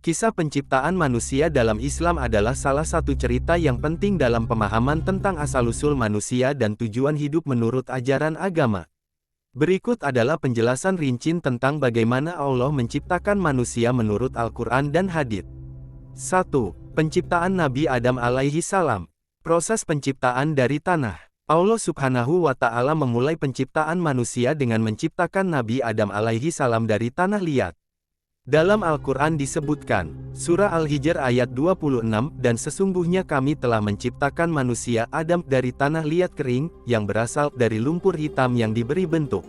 Kisah penciptaan manusia dalam Islam adalah salah satu cerita yang penting dalam pemahaman tentang asal-usul manusia dan tujuan hidup menurut ajaran agama. Berikut adalah penjelasan rinci tentang bagaimana Allah menciptakan manusia menurut Al-Quran dan Hadits. 1. Penciptaan Nabi Adam alaihi salam. Proses penciptaan dari tanah. Allah subhanahu wa ta'ala memulai penciptaan manusia dengan menciptakan Nabi Adam alaihi salam dari tanah liat. Dalam Al-Quran disebutkan, Surah Al-Hijr ayat 26, dan sesungguhnya kami telah menciptakan manusia Adam dari tanah liat kering, yang berasal dari lumpur hitam yang diberi bentuk.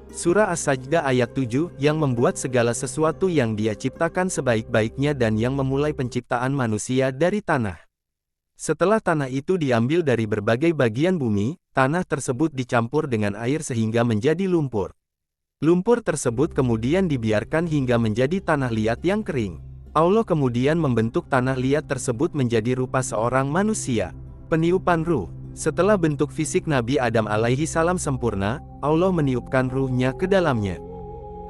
Surah As-Sajdah ayat 7, yang membuat segala sesuatu yang Dia ciptakan sebaik-baiknya dan yang memulai penciptaan manusia dari tanah. Setelah tanah itu diambil dari berbagai bagian bumi, tanah tersebut dicampur dengan air sehingga menjadi lumpur. Lumpur tersebut kemudian dibiarkan hingga menjadi tanah liat yang kering. Allah kemudian membentuk tanah liat tersebut menjadi rupa seorang manusia. Peniupan ruh. Setelah bentuk fisik Nabi Adam alaihi salam sempurna, Allah meniupkan ruhnya ke dalamnya.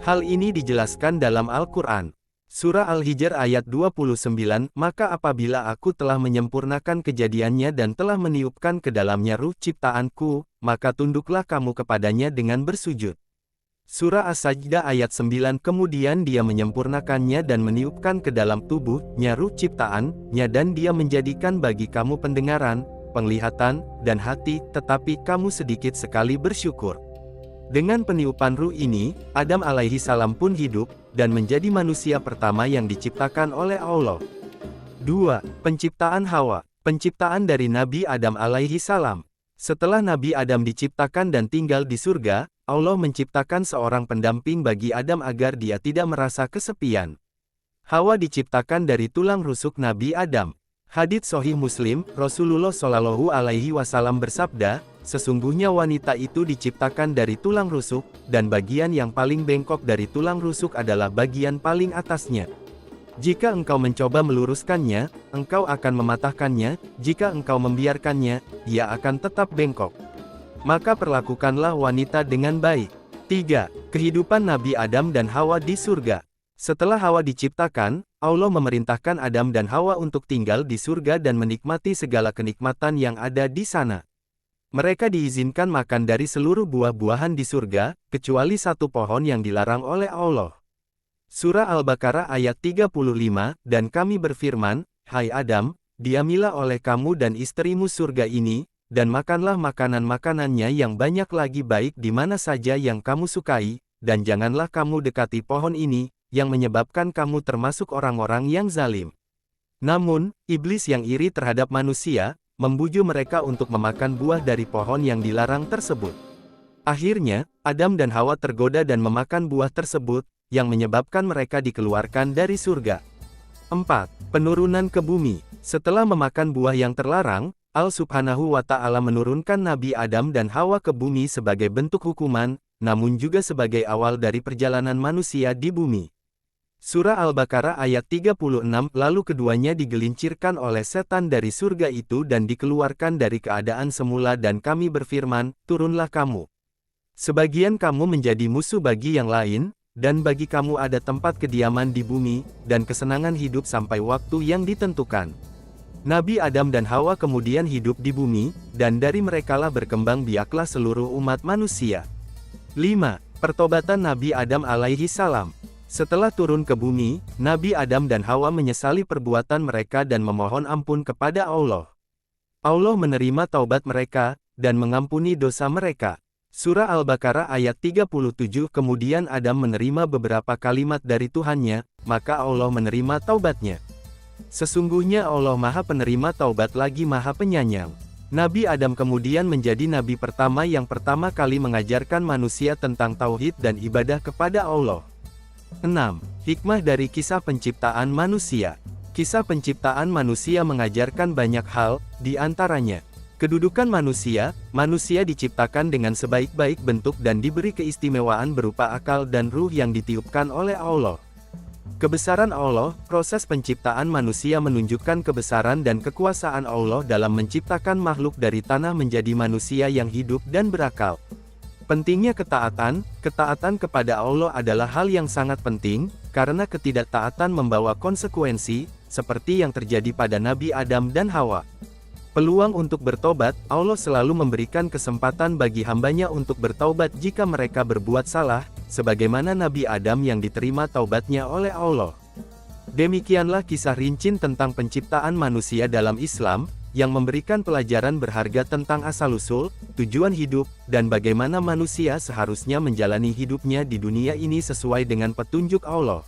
Hal ini dijelaskan dalam Al-Quran. Surah Al-Hijr ayat 29, maka apabila aku telah menyempurnakan kejadiannya dan telah meniupkan ke dalamnya ruh ciptaanku, maka tunduklah kamu kepadanya dengan bersujud. Surah As-Sajdah ayat 9, kemudian Dia menyempurnakannya dan meniupkan ke dalam tubuhnya ruh ciptaannya dan Dia menjadikan bagi kamu pendengaran, penglihatan, dan hati, tetapi kamu sedikit sekali bersyukur. Dengan peniupan ruh ini, Adam alaihi salam pun hidup, dan menjadi manusia pertama yang diciptakan oleh Allah. 2. Penciptaan Hawa. Penciptaan dari Nabi Adam alaihi salam. Setelah Nabi Adam diciptakan dan tinggal di surga, Allah menciptakan seorang pendamping bagi Adam agar dia tidak merasa kesepian. Hawa diciptakan dari tulang rusuk Nabi Adam. Hadits Sahih Muslim, Rasulullah Shallallahu Alaihi Wasallam bersabda, sesungguhnya wanita itu diciptakan dari tulang rusuk, dan bagian yang paling bengkok dari tulang rusuk adalah bagian paling atasnya. Jika engkau mencoba meluruskannya, engkau akan mematahkannya, jika engkau membiarkannya, ia akan tetap bengkok. Maka perlakukanlah wanita dengan baik. 3. Kehidupan Nabi Adam dan Hawa di surga. Setelah Hawa diciptakan, Allah memerintahkan Adam dan Hawa untuk tinggal di surga dan menikmati segala kenikmatan yang ada di sana. Mereka diizinkan makan dari seluruh buah-buahan di surga, kecuali satu pohon yang dilarang oleh Allah. Surah Al-Baqarah ayat 35, dan kami berfirman, hai Adam, diamilah oleh kamu dan istrimu surga ini, dan makanlah makanan-makanannya yang banyak lagi baik di mana saja yang kamu sukai, dan janganlah kamu dekati pohon ini, yang menyebabkan kamu termasuk orang-orang yang zalim. Namun, iblis yang iri terhadap manusia, membujuk mereka untuk memakan buah dari pohon yang dilarang tersebut. Akhirnya, Adam dan Hawa tergoda dan memakan buah tersebut, yang menyebabkan mereka dikeluarkan dari surga. 4. Penurunan ke bumi. Setelah memakan buah yang terlarang, Allah subhanahu wa ta'ala menurunkan Nabi Adam dan Hawa ke bumi sebagai bentuk hukuman, namun juga sebagai awal dari perjalanan manusia di bumi. Surah Al-Baqarah ayat 36, lalu keduanya digelincirkan oleh setan dari surga itu dan dikeluarkan dari keadaan semula dan kami berfirman, turunlah kamu. Sebagian kamu menjadi musuh bagi yang lain, dan bagi kamu ada tempat kediaman di bumi, dan kesenangan hidup sampai waktu yang ditentukan. Nabi Adam dan Hawa kemudian hidup di bumi, dan dari merekalah berkembang biaklah seluruh umat manusia. 5. Pertobatan Nabi Adam alaihi salam. Setelah turun ke bumi, Nabi Adam dan Hawa menyesali perbuatan mereka dan memohon ampun kepada Allah. Allah menerima taubat mereka, dan mengampuni dosa mereka. Surah Al-Baqarah ayat 37, kemudian Adam menerima beberapa kalimat dari Tuhannya, maka Allah menerima taubatnya. Sesungguhnya Allah Maha Penerima Taubat lagi Maha Penyayang. Nabi Adam kemudian menjadi nabi pertama yang pertama kali mengajarkan manusia tentang tauhid dan ibadah kepada Allah. 6. Hikmah dari kisah penciptaan manusia. Kisah penciptaan manusia mengajarkan banyak hal, di antaranya, kedudukan manusia diciptakan dengan sebaik-baik bentuk dan diberi keistimewaan berupa akal dan ruh yang ditiupkan oleh Allah. Kebesaran Allah, proses penciptaan manusia menunjukkan kebesaran dan kekuasaan Allah dalam menciptakan makhluk dari tanah menjadi manusia yang hidup dan berakal. Pentingnya ketaatan. Ketaatan kepada Allah adalah hal yang sangat penting, karena ketidaktaatan membawa konsekuensi, seperti yang terjadi pada Nabi Adam dan Hawa. Peluang untuk bertobat. Allah selalu memberikan kesempatan bagi hambanya untuk bertaubat jika mereka berbuat salah, sebagaimana Nabi Adam yang diterima taubatnya oleh Allah. Demikianlah kisah rinci tentang penciptaan manusia dalam Islam, yang memberikan pelajaran berharga tentang asal-usul, tujuan hidup, dan bagaimana manusia seharusnya menjalani hidupnya di dunia ini sesuai dengan petunjuk Allah.